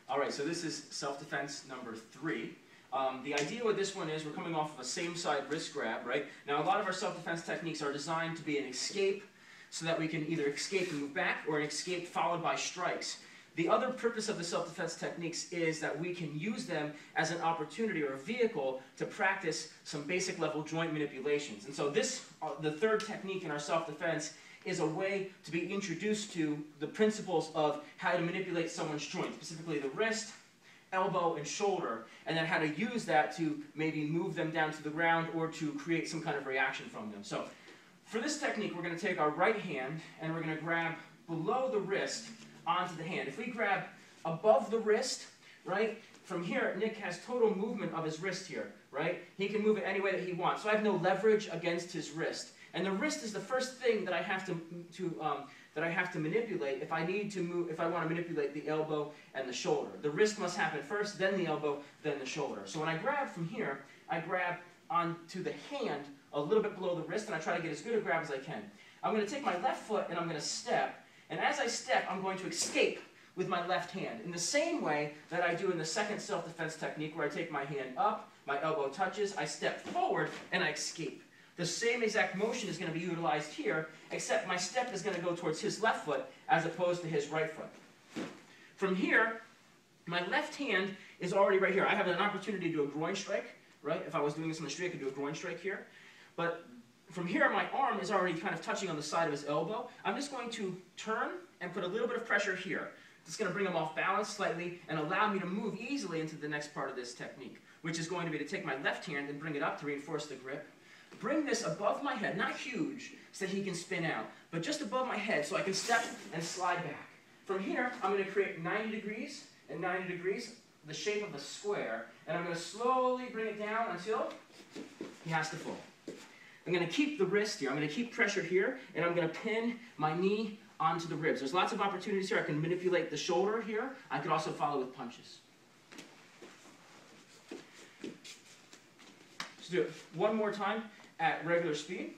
All right, so this is self-defense number 3. The idea with this one is we're coming off of a same-side wrist grab, right? Now, a lot of our self-defense techniques are designed to be an escape so that we can either escape and move back or an escape followed by strikes. The other purpose of the self-defense techniques is that we can use them as an opportunity or a vehicle to practice some basic level joint manipulations. And so this, the third technique in our self-defense, is a way to be introduced to the principles of how to manipulate someone's joint, specifically the wrist, elbow, and shoulder, and then how to use that to maybe move them down to the ground or to create some kind of reaction from them. So for this technique, we're going to take our right hand and we're going to grab below the wrist onto the hand. If we grab above the wrist, right, from here, Nick has total movement of his wrist here, right? He can move it any way that he wants. So I have no leverage against his wrist. And the wrist is the first thing that I have to manipulate if I need to move, if I want to manipulate the elbow and the shoulder. The wrist must happen first, then the elbow, then the shoulder. So when I grab from here, I grab onto the hand a little bit below the wrist, and I try to get as good a grab as I can. I'm going to take my left foot and I'm going to step, and as I step, I'm going to escape with my left hand in the same way that I do in the second self-defense technique, where I take my hand up, my elbow touches, I step forward, and I escape. The same exact motion is going to be utilized here, except my step is going to go towards his left foot as opposed to his right foot. From here, my left hand is already right here. I have an opportunity to do a groin strike, right? If I was doing this on the street, I could do a groin strike here. But from here, my arm is already kind of touching on the side of his elbow. I'm just going to turn and put a little bit of pressure here. It's going to bring him off balance slightly and allow me to move easily into the next part of this technique, which is going to be to take my left hand and bring it up to reinforce the grip. Bring this above my head, not huge, so that he can spin out, but just above my head so I can step and slide back. From here, I'm going to create 90 degrees and 90 degrees, the shape of a square, and I'm going to slowly bring it down until he has to fall. I'm going to keep the wrist here, I'm going to keep pressure here, and I'm going to pin my knee onto the ribs. There's lots of opportunities here. I can manipulate the shoulder here. I could also follow with punches. Let's do it one more time at regular speed.